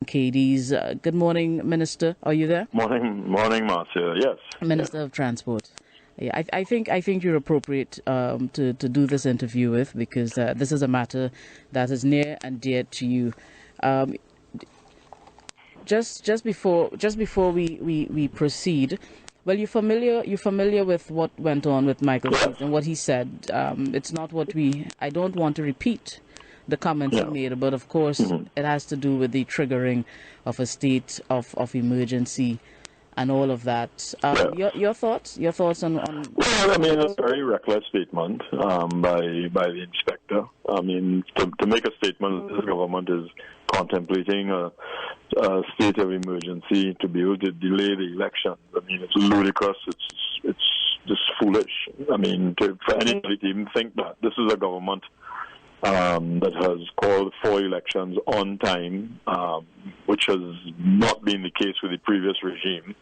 Cadiz. Good morning, Minister. Are you there? Morning, Marcia. Yes. Minister of Transport. Yeah, I think you're appropriate to do this interview with, because this is a matter that is near and dear to you. Um, just before we proceed, well, you're familiar with what went on with Michael Seales and what he said. It's not what I don't want to repeat the comments he made, but of course it has to do with the triggering of a state of emergency and all of that. Your thoughts on Well, I mean, it's a very reckless statement by the inspector. I mean, to make a statement, this government is contemplating a state of emergency to be able to delay the elections. I mean, it's ludicrous. It's just foolish. I mean, for anybody to even think that this is a government that has called for elections on time, which has not been the case with the previous regime.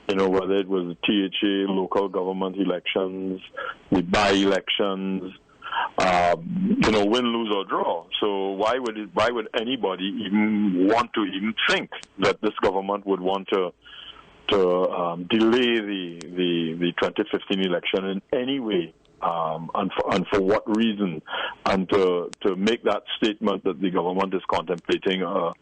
You know, whether it was THA, local government elections, the by-elections, win, lose, or draw. So why would anybody even want to even think that this government would want to delay the 2015 election in any way? And for what reason, and to make that statement that the government is contemplating a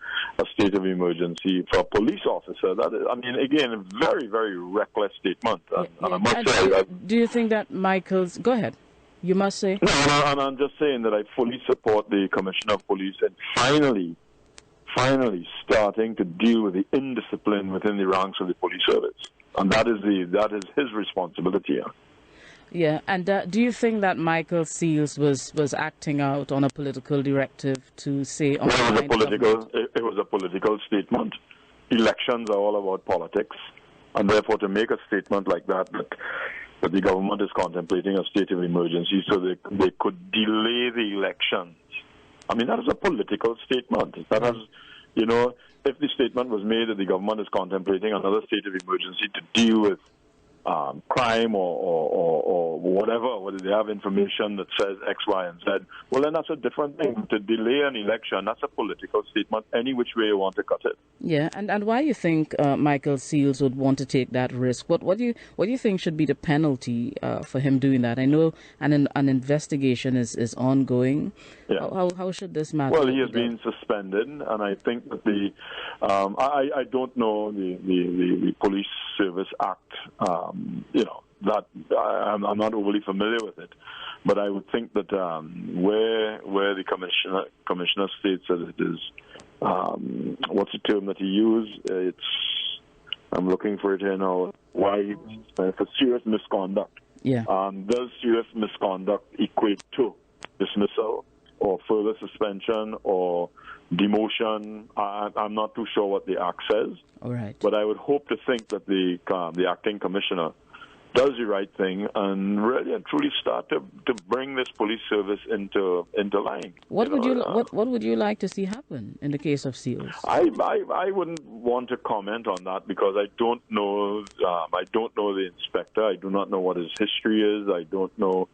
state of emergency for a police officer. That is, I mean, again, a very, very reckless statement. And I must say, do you think that Michael's... Go ahead. You must say... No, and I'm just saying that I fully support the Commissioner of Police and finally starting to deal with the indiscipline within the ranks of the police service. And that is his responsibility. Yeah, and do you think that Michael Seales was acting out on a political directive to say... It was a political statement. Elections are all about politics, and therefore to make a statement like that the government is contemplating a state of emergency so they could delay the elections. I mean, that is a political statement. That has, if the statement was made that the government is contemplating another state of emergency to deal with crime or whatever, whether they have information that says X, Y, and Z, well, then that's a different thing. To delay an election, that's a political statement, any which way you want to cut it. Yeah, and why you think Michael Seales would want to take that risk? What do you think should be the penalty for him doing that? I know an investigation is ongoing. Yeah. How should this matter? Well, he has been suspended, and I think that I don't know the Police Service Act. That I'm not overly familiar with it, but I would think that where the commissioner states that it is what's the term that he used? I'm looking for it here now. Why for serious misconduct? Yeah. Does serious misconduct equate to dismissal or further suspension or demotion? I'm not too sure what the act says. All right. But I would hope to think that the acting commissioner does the right thing and really and truly start to bring this police service into line. What would you like to see happen in the case of Seales? I wouldn't want to comment on that because I don't know the inspector. I do not know what his history is. I don't know.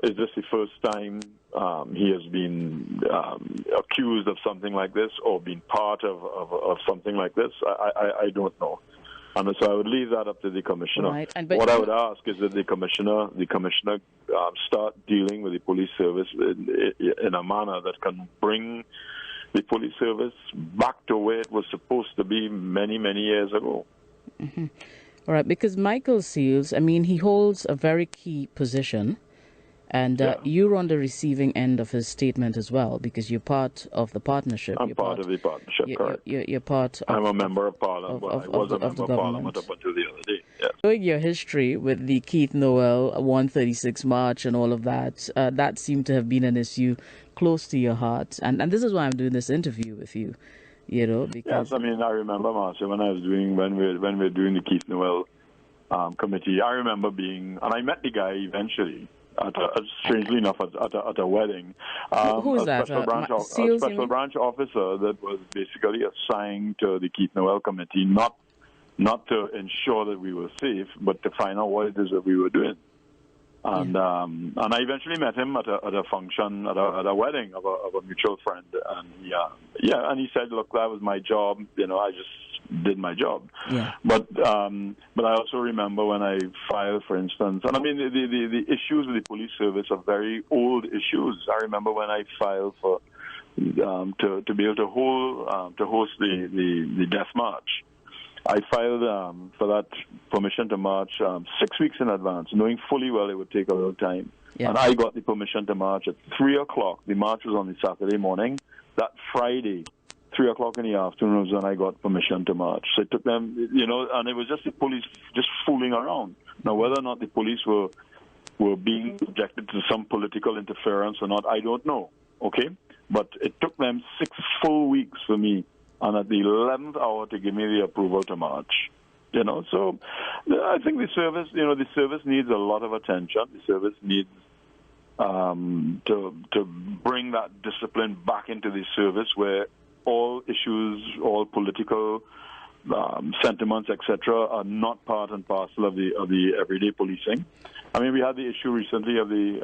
Is this the first time he has been accused of something like this or been part of something like this? I don't know. And so I would leave that up to the commissioner. Right. What I would ask is that the commissioner start dealing with the police service in a manner that can bring the police service back to where it was supposed to be many, many years ago. Mm-hmm. All right, because Michael Seales, I mean, he holds a very key position. And you're on the receiving end of his statement as well, because you're part of the partnership. I'm part of the partnership, correct. You're part of... I'm a member of Parliament. I was a member of Parliament up until the other day. Yes. Knowing your history with the Keith Noel 136 March and all of that, that seemed to have been an issue close to your heart. And this is why I'm doing this interview with you, because... Yes, I mean, I remember, Marcia, when we were doing the Keith Noel committee, I remember and I met the guy eventually. Strangely enough, at a wedding. Who is that? A special branch officer that was basically assigned to the Keith Noel committee, not to ensure that we were safe, but to find out what it is that we were doing. And I eventually met him at a function, at a wedding of a mutual friend. And and he said, look, that was my job. I just did my job. Yeah. But I also remember when I filed, for instance, and I mean, the issues with the police service are very old issues. I remember when I filed for to be able to host the death march. I filed for that permission to march 6 weeks in advance, knowing fully well it would take a little time. Yeah. And I got the permission to march at 3 o'clock. The march was on the Saturday morning. That Friday, 3 o'clock in the afternoon was when I got permission to march. So it took them, and it was just the police just fooling around. Now, whether or not the police were being subjected to some political interference or not, I don't know, okay? But it took them 6 full weeks for me, and at the 11th hour to give me the approval to march. So I think the service needs a lot of attention. The service needs to bring that discipline back into the service, where all issues, all political sentiments, etc., are not part and parcel of the everyday policing. I mean, we had the issue recently of the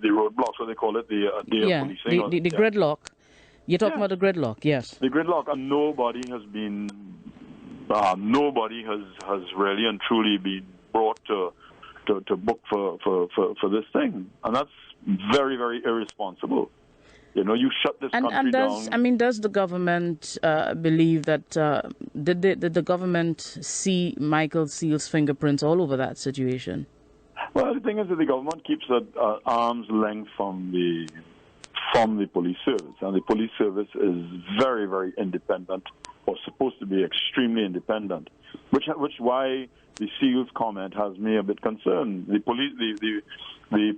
roadblocks, what they call it, the day of policing. The gridlock. You're talking about the gridlock, yes. The gridlock, and nobody has really and truly been brought to book for this thing, and that's very, very irresponsible. You shut this country down. Does the government believe that did the government see Michael Seales' fingerprints all over that situation? Well, the thing is that the government keeps at arm's length from the police service, and the police service is very, very independent, or supposed to be extremely independent, which why the Seales comment has me a bit concerned. The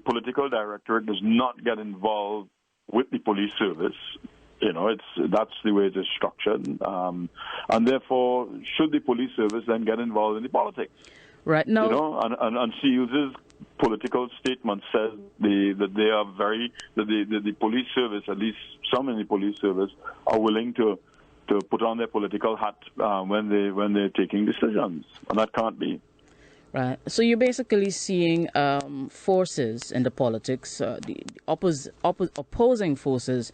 political directorate does not get involved with the police service. That's the way it is structured, and therefore, should the police service then get involved in the politics? Right. No. And Seales' political statement says that they are the police service, at least some in the police service, are willing to put on their political hat when they're taking decisions, and that can't be. Right. So you're basically seeing forces in the politics, the opposing forces,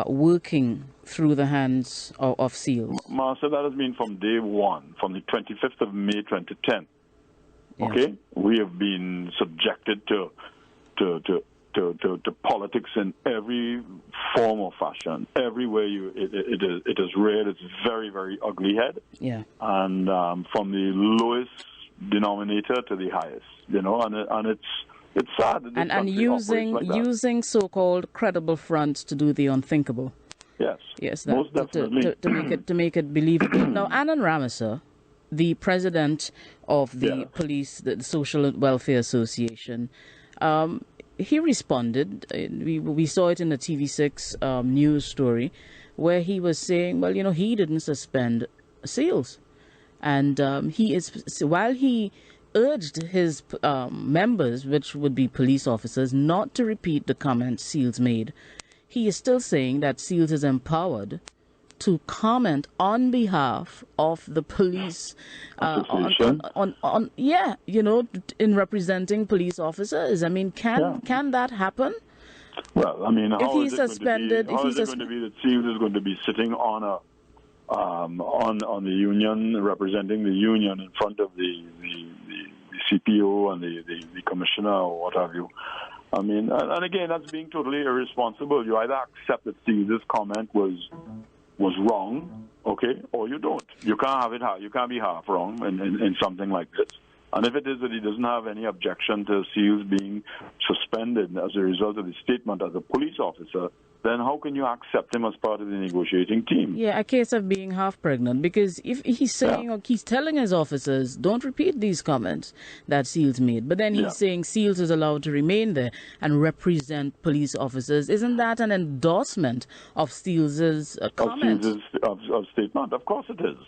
working through the hands of Seales. Marcia, that has been from day one, from the 25th of May 2010. Yeah. Okay, we have been subjected to politics in every form or fashion. Everywhere it is reared its very, very ugly head. Yeah. And from the lowest denominator to the highest, and it's sad. That and using so-called credible fronts to do the unthinkable. Yes. Yes. Most definitely. To make it believable. Now, Anand Ramesar, the president of the police, the Social Welfare Association, he responded. We saw it in the TV6 news story, where he was saying, well, he didn't suspend Seales, and while he urged his members, which would be police officers, not to repeat the comments Seales made, he is still saying that Seales is empowered to comment on behalf of the police in representing police officers. I mean, can that happen? Well, I mean, if he's suspended, how is it going to be that Seales is going to be sitting on the union, representing the union in front of the CPO and the commissioner or what have you? I mean, and again, that's being totally irresponsible. You either accept that Seales' comment was wrong, okay, or you don't. You can't have it. You can't be half wrong in something like this. And if it is that he doesn't have any objection to Seales being suspended as a result of the statement as a police officer, then how can you accept him as part of the negotiating team? Yeah, a case of being half pregnant. Because if he's saying, or he's telling his officers, don't repeat these comments that Seales made, but then he's saying Seales is allowed to remain there and represent police officers, isn't that an endorsement of Seales' comment? Of statement, of course it is.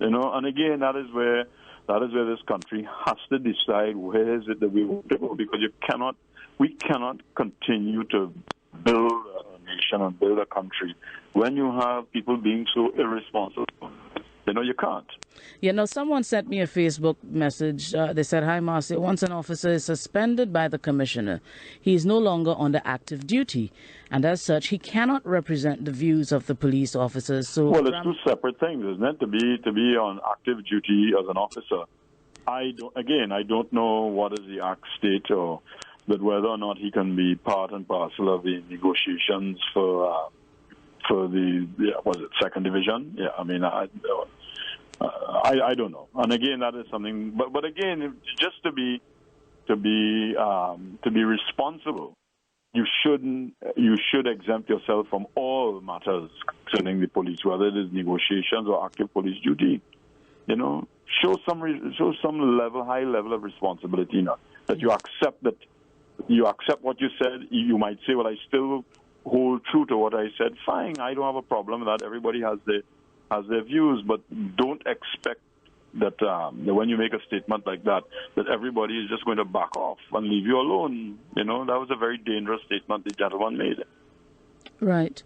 And again, that is where this country has to decide where is it that we want to go, because we cannot continue to build a nation and build a country when you have people being so irresponsible. You can't. Yeah, no, someone sent me a Facebook message. They said, "Hi, Marcia. Once an officer is suspended by the commissioner, he is no longer under active duty, and as such, he cannot represent the views of the police officers." So, well, it's two separate things, isn't it? To be on active duty as an officer. I don't know what is the act state, but whether or not he can be part and parcel of the negotiations for the second division. Yeah, I mean, I don't know. And again, that is something. But again, just to be responsible, you should exempt yourself from all matters concerning the police, whether it is negotiations or active police duty. Show some high level of responsibility now, that you accept what you said. You might say, well, I still hold true to what I said. Fine, I don't have a problem with that. Everybody has their views, but don't expect that when you make a statement like that everybody is just going to back off and leave you alone. That was a very dangerous statement the gentleman made. Right.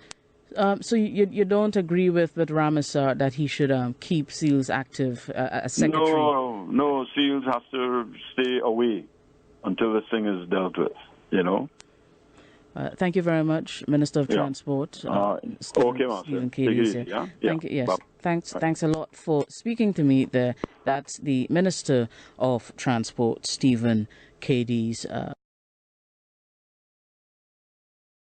So you don't agree with Ramesar that he should keep Seales active as secretary? No, Seales has to stay away until this thing is dealt with, Thank you very much, Minister of Transport. Stephen Cadiz. Thank you. Yes. Thanks a lot for speaking to me there. That's the Minister of Transport, Stephen Cadiz.